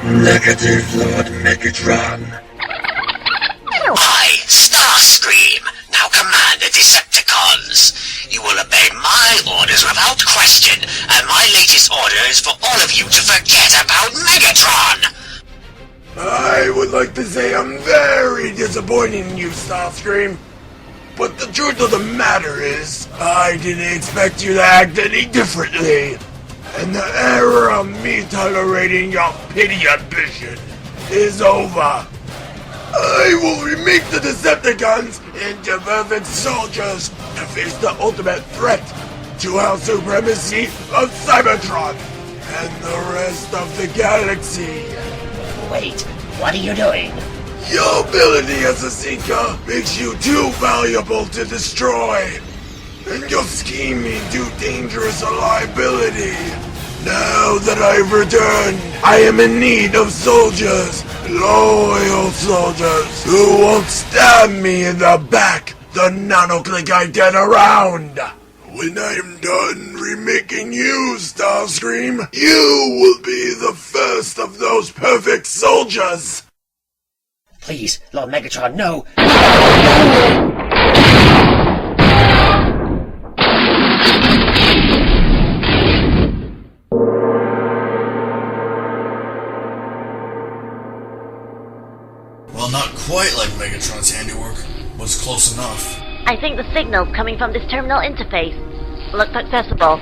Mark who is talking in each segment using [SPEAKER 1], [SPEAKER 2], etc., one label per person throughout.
[SPEAKER 1] Negative, Lord Megatron.
[SPEAKER 2] I, Starscream, now command the Decepticons. You will obey my orders without question, and my latest order is for all of you to forget about Megatron!
[SPEAKER 3] I would like to say I'm very disappointed in you, Starscream. But the truth of the matter is, I didn't expect you to act any differently. And the era of me tolerating your petty ambition is over. I will remake the Decepticons into perfect soldiers to face the ultimate threat to our supremacy of Cybertron and the rest of the galaxy.
[SPEAKER 4] Wait, what are you doing?
[SPEAKER 3] Your ability as a Seeker makes you too valuable to destroy, and your scheming too dangerous a liability. Now that I've returned, I am in need of soldiers, loyal soldiers, who won't stab me in the back the nanoclick I get around. When I'm done remaking you, Starscream, you will be the first of those perfect soldiers.
[SPEAKER 4] Please, Lord Megatron, no!
[SPEAKER 5] Well, not quite like Megatron's handiwork, but it's close enough.
[SPEAKER 6] I think the signal's coming from this terminal interface. Looks accessible.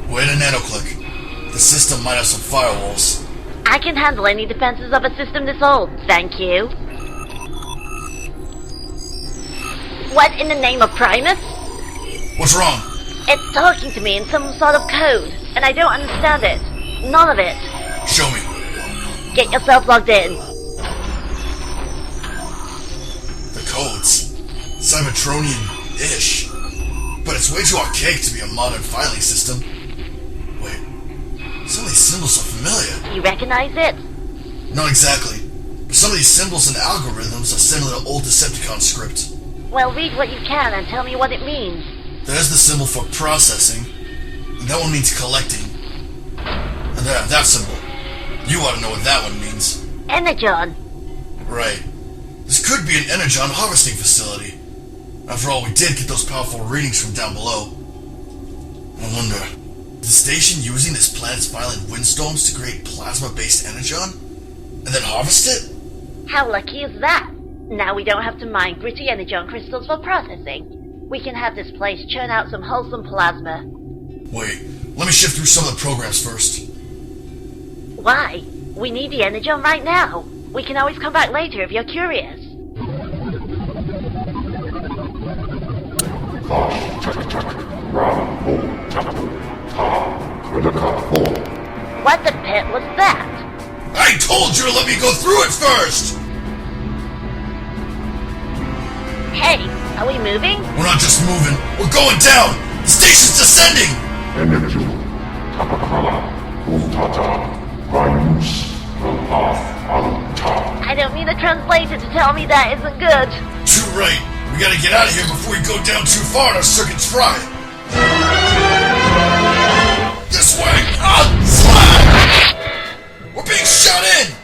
[SPEAKER 5] Wait a nanoclick. The system might have some firewalls.
[SPEAKER 6] I can handle any defenses of a system this old, thank you. What in the name of Primus?
[SPEAKER 5] What's wrong?
[SPEAKER 6] It's talking to me in some sort of code, and I don't understand it. None of it.
[SPEAKER 5] Show me.
[SPEAKER 6] Get yourself logged in.
[SPEAKER 5] The codes. Cybertronian-ish. But it's way too archaic to be a modern filing system. Wait. Some of these symbols are familiar.
[SPEAKER 6] You recognize it?
[SPEAKER 5] Not exactly. But some of these symbols and algorithms are similar to old Decepticon script.
[SPEAKER 6] Well, read what you can and tell me what it means.
[SPEAKER 5] There's the symbol for processing, and that one means collecting. And that symbol. You ought to know what that one means.
[SPEAKER 6] Energon.
[SPEAKER 5] Right. This could be an Energon harvesting facility. After all, we did get those powerful readings from down below. I wonder, is the station using this planet's violent windstorms to create plasma-based Energon? And then harvest it?
[SPEAKER 6] How lucky is that? Now we don't have to mine gritty Energon crystals for processing. We can have this place churn out some wholesome plasma.
[SPEAKER 5] Wait, let me shift through some of the programs first.
[SPEAKER 6] Why? We need the Energon right now. We can always come back later if you're curious. What the pit was that?
[SPEAKER 5] I told you to let me go through it first!
[SPEAKER 6] Hey, are we moving?
[SPEAKER 5] We're not just moving, we're going down! The station's descending!
[SPEAKER 6] I don't mean the translator to tell me that isn't good.
[SPEAKER 5] Too right. We gotta get out of here before we go down too far and our circuits fry. This way! We're being shut in!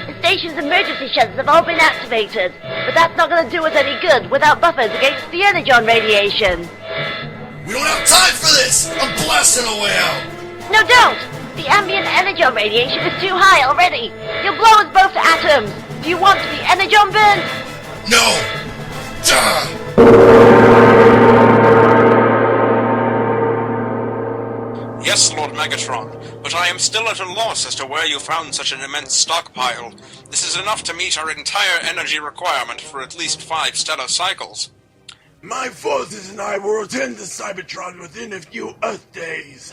[SPEAKER 6] The station's emergency shutters have all been activated, but that's not going to do us any good without buffers against the Energon radiation.
[SPEAKER 5] We don't have time for this! I'm blasting a way out!
[SPEAKER 6] No, don't! The ambient Energon radiation is too high already. You'll blow us both to atoms. Do you want to be Energon burned?
[SPEAKER 5] No!
[SPEAKER 7] Yes, Lord Megatron, but I am still at a loss as to where you found such an immense stockpile. This is enough to meet our entire energy requirement for at least 5 stellar cycles.
[SPEAKER 3] My forces and I will return to Cybertron within a few Earth days.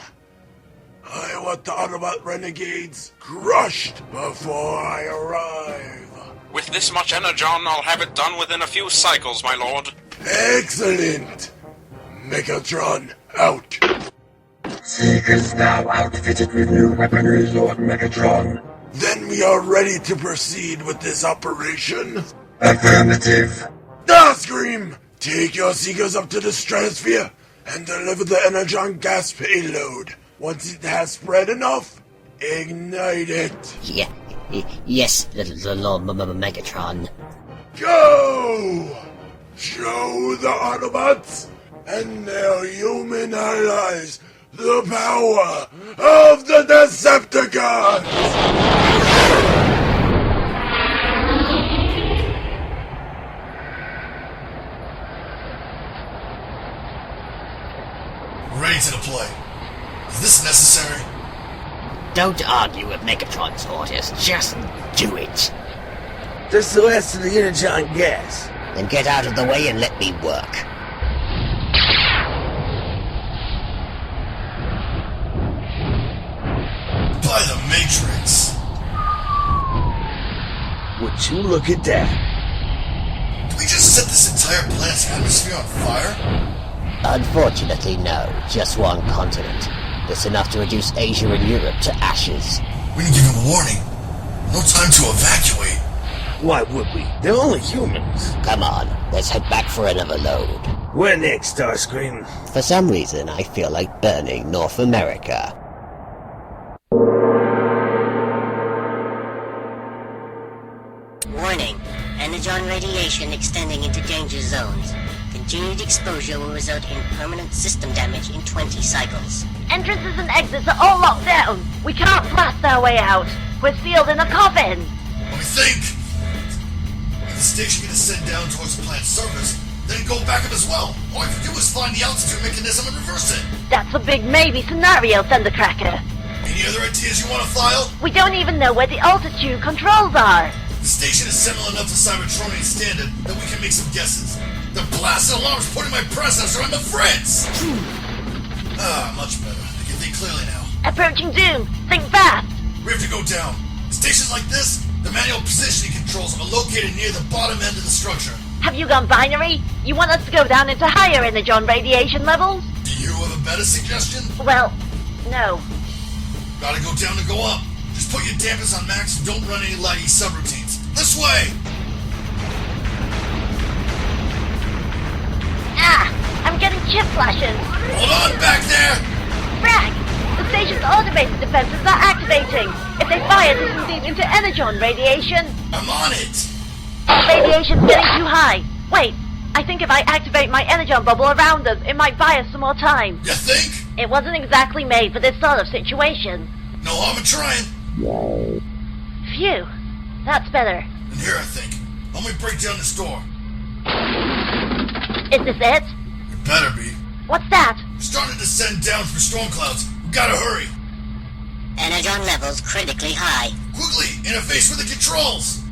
[SPEAKER 3] I want the Autobot renegades crushed before I arrive.
[SPEAKER 7] With this much Energon, I'll have it done within a few cycles, my lord.
[SPEAKER 3] Excellent! Megatron, out!
[SPEAKER 1] Seekers now outfitted with new weaponry, Lord Megatron.
[SPEAKER 3] Then we are ready to proceed with this operation?
[SPEAKER 1] Affirmative.
[SPEAKER 3] Starscream! Take your Seekers up to the stratosphere and deliver the Energon gas payload. Once it has spread enough, ignite it.
[SPEAKER 4] Yeah, Yes, Lord Megatron.
[SPEAKER 3] Go! Show the Autobots and their human allies the power of the Decepticons!
[SPEAKER 5] Ready to deploy. Is this necessary?
[SPEAKER 4] Don't argue with Megatron's orders, just do it.
[SPEAKER 8] Just the rest of the Energon gas.
[SPEAKER 4] Then get out of the way and let me work.
[SPEAKER 5] By the Matrix!
[SPEAKER 8] Would you look at that?
[SPEAKER 5] Did we just set this entire planet's atmosphere on fire?
[SPEAKER 4] Unfortunately, no. Just one continent. That's enough to reduce Asia and Europe to ashes.
[SPEAKER 5] We didn't give him a warning. No time to evacuate.
[SPEAKER 8] Why would we? They're only humans.
[SPEAKER 4] Come on, let's head back for another load.
[SPEAKER 8] Where next, Starscream?
[SPEAKER 4] For some reason, I feel like burning North America.
[SPEAKER 9] Warning. Energon radiation extending into danger zones. Continued exposure will result in permanent system damage in 20 cycles.
[SPEAKER 6] Entrances and exits are all locked down. We can't blast our way out. We're sealed in a coffin.
[SPEAKER 5] What we think? If the station can ascend down towards the planet's surface, then go back up as well. All we have to do is find the altitude mechanism and reverse it.
[SPEAKER 6] That's a big maybe scenario, Thundercracker.
[SPEAKER 5] Any other ideas you want to file?
[SPEAKER 6] We don't even know where the altitude controls are.
[SPEAKER 5] The station is similar enough to Cybertronian standard that we can make some guesses. The blasted alarm's pointing my processor on the fritz! Much better. I can think clearly now.
[SPEAKER 6] Approaching doom. Think fast.
[SPEAKER 5] We have to go down. Stations like this, the manual positioning controls are located near the bottom end of the structure.
[SPEAKER 6] Have you gone binary? You want us to go down into higher Energon radiation levels?
[SPEAKER 5] Do you have a better suggestion?
[SPEAKER 6] Well, no.
[SPEAKER 5] Gotta go down to go up. Just put your dampers on max and don't run any laggy subroutines. This way!
[SPEAKER 6] Ah! I'm getting chip flashes.
[SPEAKER 5] Hold on back there!
[SPEAKER 6] Frag! The station's automated defenses are activating. If they fire this indeed into Energon radiation...
[SPEAKER 5] I'm on it!
[SPEAKER 6] Radiation's getting too high. Wait, I think if I activate my Energon bubble around us, it might buy us some more time.
[SPEAKER 5] You think?
[SPEAKER 6] It wasn't exactly made for this sort of situation.
[SPEAKER 5] No harm in trying.
[SPEAKER 6] Phew. That's better.
[SPEAKER 5] And here I think. Let me break down this door.
[SPEAKER 6] Is this it?
[SPEAKER 5] It better be.
[SPEAKER 6] What's that?
[SPEAKER 5] We're starting to descend down through storm clouds. We gotta hurry.
[SPEAKER 9] Energon levels critically high.
[SPEAKER 5] Quickly, interface with the controls.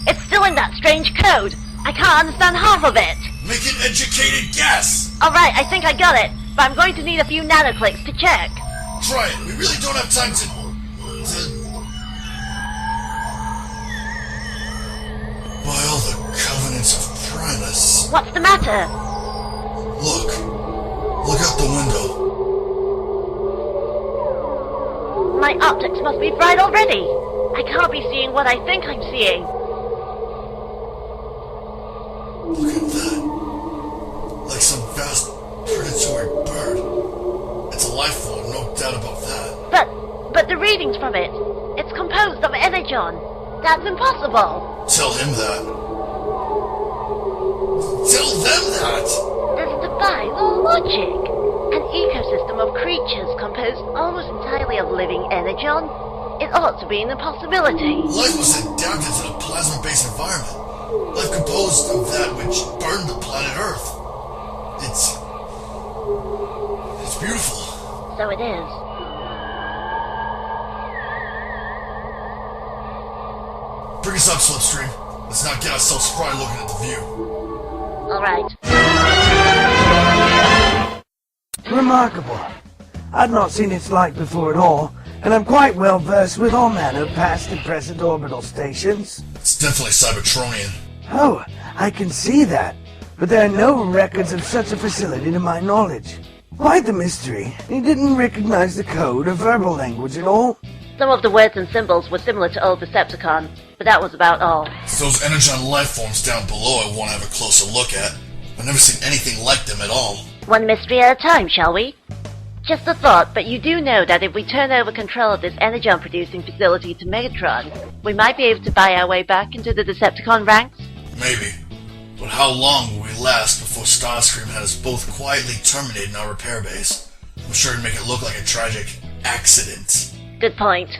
[SPEAKER 6] It's still in that strange code. I can't understand half of it.
[SPEAKER 5] Make an educated guess.
[SPEAKER 6] Alright, I think I got it. But I'm going to need a few nanoclicks to check.
[SPEAKER 5] Try it. We really don't have time to... By all the covenants of Primus.
[SPEAKER 6] What's the matter?
[SPEAKER 5] Look. Look out the window.
[SPEAKER 6] My optics must be fried already. I can't be seeing what I think I'm seeing.
[SPEAKER 5] Look at that. Like some vast predatory bird. It's a life form, no doubt about that.
[SPEAKER 6] But the readings from it, it's composed of Energon. That's impossible.
[SPEAKER 5] Tell him that. Tell them that!
[SPEAKER 6] This defies all logic. An ecosystem of creatures composed almost entirely of living Energon. It ought to be an impossibility.
[SPEAKER 5] Life was adapted to the plasma-based environment. Life composed of that which burned the planet Earth. It's beautiful.
[SPEAKER 6] So it is.
[SPEAKER 5] Bring us up, Slipstream. Let's not get ourselves fried looking at the view.
[SPEAKER 6] Alright.
[SPEAKER 8] Remarkable. I'd not seen its like before at all, and I'm quite well versed with all manner of past and present orbital stations.
[SPEAKER 5] It's definitely Cybertronian.
[SPEAKER 8] Oh, I can see that, but there are no records of such a facility to my knowledge. Quite the mystery. He didn't recognize the code or verbal language at all.
[SPEAKER 6] Some of the words and symbols were similar to old Decepticon, but that was about all.
[SPEAKER 5] It's those Energon life forms down below I want to have a closer look at. I've never seen anything like them at all.
[SPEAKER 6] One mystery at a time, shall we? Just a thought, but you do know that if we turn over control of this Energon-producing facility to Megatron, we might be able to buy our way back into the Decepticon ranks?
[SPEAKER 5] Maybe. But how long will we last before Starscream had us both quietly terminated in our repair base? I'm sure it'd make it look like a tragic accident.
[SPEAKER 6] Good point.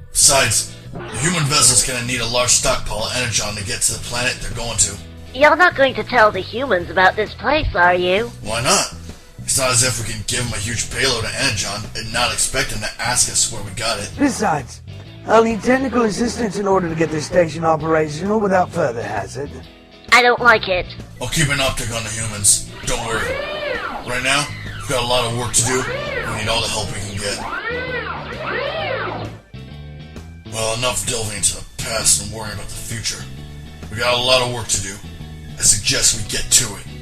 [SPEAKER 5] Besides, the human vessel's gonna need a large stockpile of Energon to get to the planet they're going to.
[SPEAKER 6] You're not going to tell the humans about this place, are you?
[SPEAKER 5] Why not? It's not as if we can give them a huge payload of Energon and not expect them to ask us where we got it.
[SPEAKER 8] Besides, I'll need technical assistance in order to get this station operational without further hazard.
[SPEAKER 6] I don't like it.
[SPEAKER 5] I'll keep an optic on the humans. Don't worry. Right now, we've got a lot of work to do. We need all the help we can get. Well, enough delving into the past and worrying about the future. We got a lot of work to do. I suggest we get to it.